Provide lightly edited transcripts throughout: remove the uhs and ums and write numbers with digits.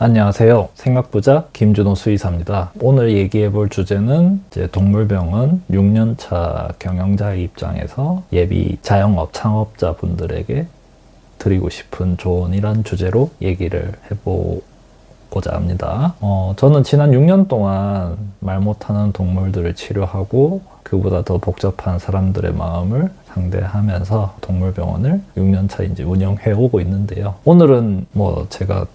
안녕하세요. 생각부자 김준호 수의사입니다. 오늘 얘기해 볼 주제는 이제 동물병원 6년차 경영자의 입장에서 예비 자영업 창업자분들에게 드리고 싶은 조언이란 주제로 얘기를 해보고자 합니다. 저는 지난 6년 동안 말 못하는 동물들을 치료하고 그보다 더 복잡한 사람들의 마음을 상대하면서 동물병원을 6년차 이제 운영해 오고 있는데요. 오늘은 제가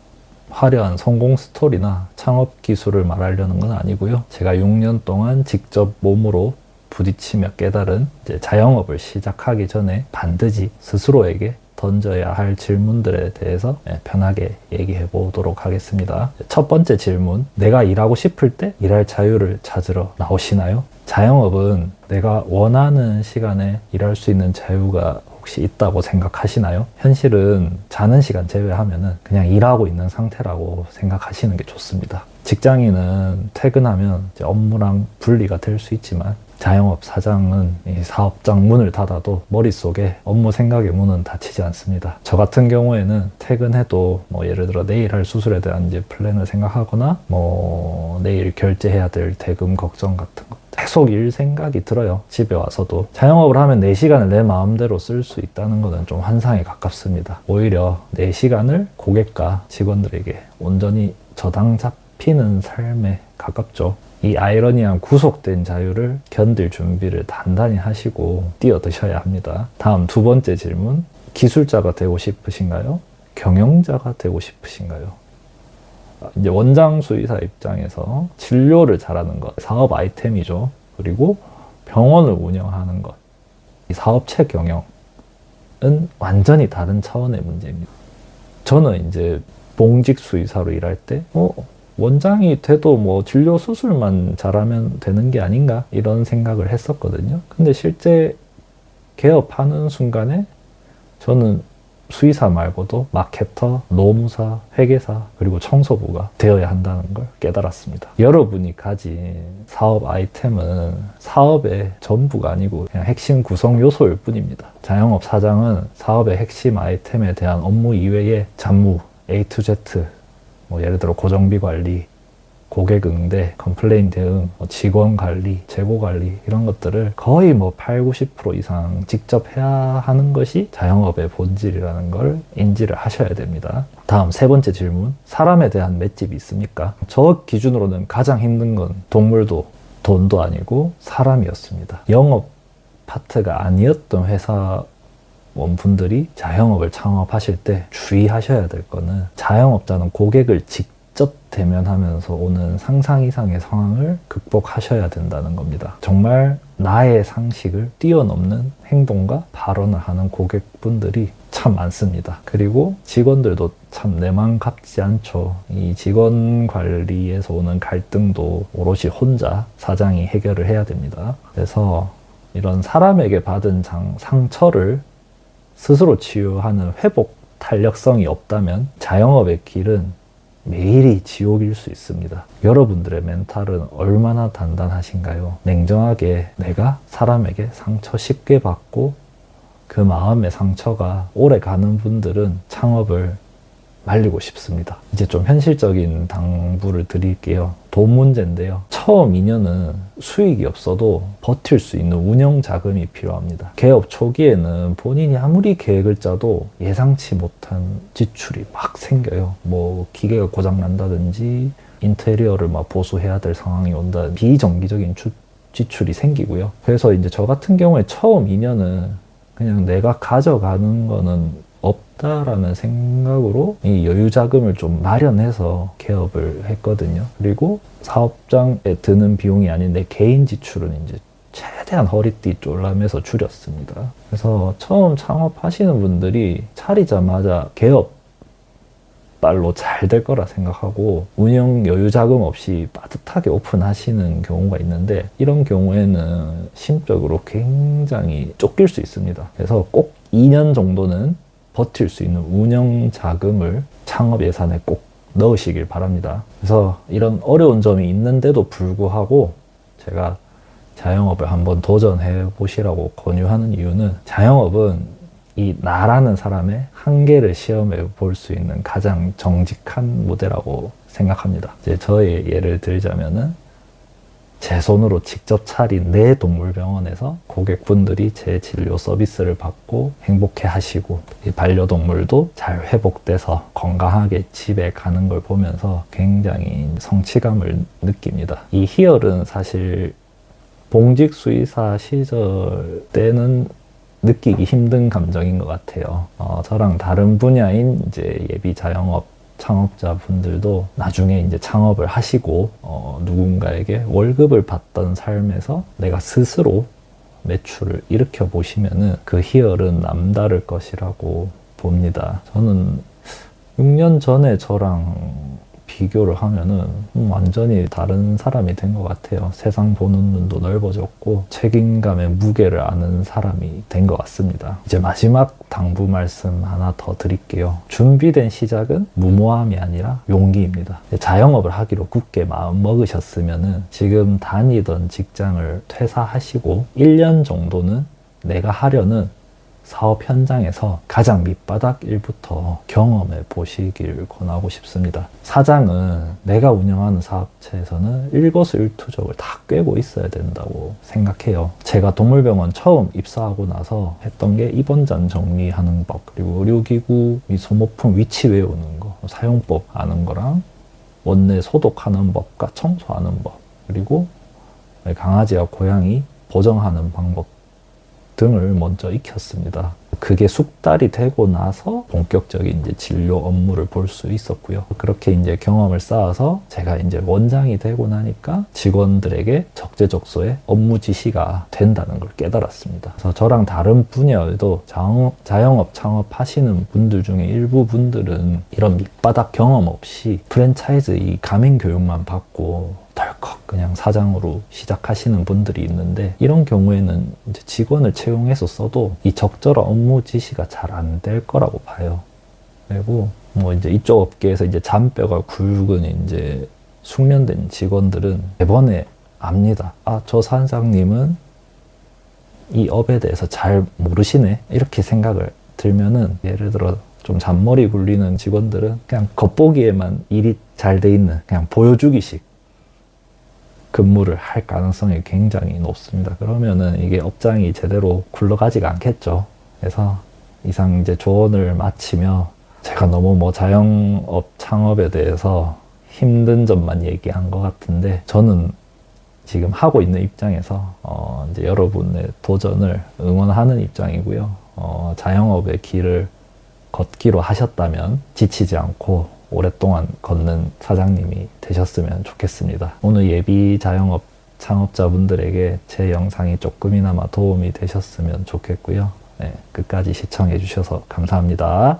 화려한 성공 스토리나 창업 기술을 말하려는 건 아니고요. 제가 6년 동안 직접 몸으로 부딪히며 깨달은 이제 자영업을 시작하기 전에 반드시 스스로에게 던져야 할 질문들에 대해서 편하게 얘기해 보도록 하겠습니다. 첫 번째 질문, 내가 일하고 싶을 때 일할 자유를 찾으러 나오시나요? 자영업은 내가 원하는 시간에 일할 수 있는 자유가 혹시 있다고 생각하시나요? 현실은 자는 시간 제외하면은 그냥 일하고 있는 상태라고 생각하시는 게 좋습니다. 직장인은 퇴근하면 이제 업무랑 분리가 될 수 있지만 자영업 사장은 이 사업장 문을 닫아도 머릿속에 업무 생각의 문은 닫히지 않습니다. 저 같은 경우에는 퇴근해도 예를 들어 내일 할 수술에 대한 이제 플랜을 생각하거나 내일 결제해야 될 대금 걱정 같은 거 계속 일 생각이 들어요. 집에 와서도. 자영업을 하면 내 시간을 내 마음대로 쓸 수 있다는 것은 좀 환상에 가깝습니다. 오히려 내 시간을 고객과 직원들에게 온전히 저당 잡히는 삶에 가깝죠. 이 아이러니한 구속된 자유를 견딜 준비를 단단히 하시고 뛰어드셔야 합니다. 다음 두 번째 질문. 기술자가 되고 싶으신가요? 경영자가 되고 싶으신가요? 이제 원장 수의사 입장에서 진료를 잘하는 것, 사업 아이템이죠. 그리고 병원을 운영하는 것, 이 사업체 경영은 완전히 다른 차원의 문제입니다. 저는 이제 봉직 수의사로 일할 때 원장이 돼도 진료 수술만 잘하면 되는 게 아닌가 이런 생각을 했었거든요. 근데 실제 개업하는 순간에 저는 수의사 말고도 마케터, 노무사, 회계사, 그리고 청소부가 되어야 한다는 걸 깨달았습니다. 여러분이 가진 사업 아이템은 사업의 전부가 아니고 그냥 핵심 구성 요소일 뿐입니다. 자영업 사장은 사업의 핵심 아이템에 대한 업무 이외에 잡무, A to Z, 예를 들어 고정비 관리, 고객 응대, 컴플레인 대응, 직원 관리, 재고 관리 이런 것들을 거의 8, 90% 이상 직접 해야 하는 것이 자영업의 본질이라는 걸 인지를 하셔야 됩니다. 다음 세 번째 질문. 사람에 대한 맷집이 있습니까? 저 기준으로는 가장 힘든 건 동물도 돈도 아니고 사람이었습니다. 영업 파트가 아니었던 회사원분들이 자영업을 창업하실 때 주의하셔야 될 거는 자영업자는 고객을 직접 대면하면서 오는 상상 이상의 상황을 극복하셔야 된다는 겁니다. 정말 나의 상식을 뛰어넘는 행동과 발언을 하는 고객분들이 참 많습니다. 그리고 직원들도 참 내 맘 같지 않죠. 이 직원 관리에서 오는 갈등도 오롯이 혼자 사장이 해결을 해야 됩니다. 그래서 이런 사람에게 받은 상처를 스스로 치유하는 회복 탄력성이 없다면 자영업의 길은 매일이 지옥일 수 있습니다. 여러분들의 멘탈은 얼마나 단단하신가요? 냉정하게 내가 사람에게 상처 쉽게 받고 그 마음의 상처가 오래 가는 분들은 창업을 말리고 싶습니다. 이제 좀 현실적인 당부를 드릴게요. 돈 문제인데요. 처음 2년은 수익이 없어도 버틸 수 있는 운영 자금이 필요합니다. 개업 초기에는 본인이 아무리 계획을 짜도 예상치 못한 지출이 막 생겨요. 기계가 고장 난다든지 인테리어를 보수해야 될 상황이 온다. 비정기적인 지출이 생기고요. 그래서 이제 저 같은 경우에 처음 2년은 그냥 내가 가져가는 거는 없다라는 생각으로 이 여유 자금을 좀 마련해서 개업을 했거든요. 그리고 사업장에 드는 비용이 아닌 내 개인 지출은 이제 최대한 허리띠 졸라매서 줄였습니다. 그래서 처음 창업하시는 분들이 차리자마자 개업 빨로 잘 될 거라 생각하고 운영 여유 자금 없이 빠듯하게 오픈하시는 경우가 있는데 이런 경우에는 심적으로 굉장히 쫓길 수 있습니다. 그래서 꼭 2년 정도는 버틸 수 있는 운영 자금을 창업 예산에 꼭 넣으시길 바랍니다. 그래서 이런 어려운 점이 있는데도 불구하고 제가 자영업을 한번 도전해 보시라고 권유하는 이유는 자영업은 이 나라는 사람의 한계를 시험해 볼 수 있는 가장 정직한 무대라고 생각합니다. 이제 저의 예를 들자면은 제 손으로 직접 차린 내 동물병원에서 고객분들이 제 진료 서비스를 받고 행복해 하시고 이 반려동물도 잘 회복돼서 건강하게 집에 가는 걸 보면서 굉장히 성취감을 느낍니다. 이 희열은 사실 봉직 수의사 시절 때는 느끼기 힘든 감정인 것 같아요. 저랑 다른 분야인 이제 예비 자영업 창업자분들도 나중에 이제 창업을 하시고 누군가에게 월급을 받던 삶에서 내가 스스로 매출을 일으켜 보시면은 그 희열은 남다를 것이라고 봅니다. 저는 6년 전에 저랑 비교를 하면은 완전히 다른 사람이 된 것 같아요. 세상 보는 눈도 넓어졌고 책임감의 무게를 아는 사람이 된 것 같습니다. 이제 마지막 당부 말씀 하나 더 드릴게요. 준비된 시작은 무모함이 아니라 용기입니다. 자영업을 하기로 굳게 마음 먹으셨으면은 지금 다니던 직장을 퇴사하시고 1년 정도는 내가 하려는 사업 현장에서 가장 밑바닥 일부터 경험해 보시길 권하고 싶습니다. 사장은 내가 운영하는 사업체에서는 일거수일투족을 다 꿰고 있어야 된다고 생각해요. 제가 동물병원 처음 입사하고 나서 했던 게 입원잔 정리하는 법, 그리고 의료기구 소모품 위치 외우는 거, 사용법 아는 거랑 원내 소독하는 법과 청소하는 법, 그리고 강아지와 고양이 보정하는 방법 등을 먼저 익혔습니다. 그게 숙달이 되고 나서 본격적인 이제 진료 업무를 볼 수 있었고요. 그렇게 이제 경험을 쌓아서 제가 이제 원장이 되고 나니까 직원들에게 적재적소에 업무 지시가 된다는 걸 깨달았습니다. 그래서 저랑 다른 분야에도 자영업 창업하시는 분들 중에 일부 분들은 이런 밑바닥 경험 없이 프랜차이즈 이 가맹 교육만 받고 덜컥 그냥 사장으로 시작하시는 분들이 있는데, 이런 경우에는 이제 직원을 채용해서 써도 이 적절한 업무 지시가 잘 안 될 거라고 봐요. 그리고 뭐 이제 이쪽 업계에서 이제 잔뼈가 굵은 이제 숙련된 직원들은 대번에 압니다. 아, 저 사장님은 이 업에 대해서 잘 모르시네, 이렇게 생각을 들면은, 예를 들어 좀 잔머리 굴리는 직원들은 그냥 겉보기에만 일이 잘 돼 있는 그냥 보여주기식 근무를 할 가능성이 굉장히 높습니다. 그러면은 이게 업장이 제대로 굴러가지가 않겠죠. 그래서 이상 이제 조언을 마치며, 제가 너무 뭐 자영업 창업에 대해서 힘든 점만 얘기한 것 같은데, 저는 지금 하고 있는 입장에서 이제 여러분의 도전을 응원하는 입장이고요. 자영업의 길을 걷기로 하셨다면 지치지 않고 오랫동안 걷는 사장님이 되셨으면 좋겠습니다. 오늘 예비 자영업 창업자분들에게 제 영상이 조금이나마 도움이 되셨으면 좋겠고요. 네, 끝까지 시청해 주셔서 감사합니다.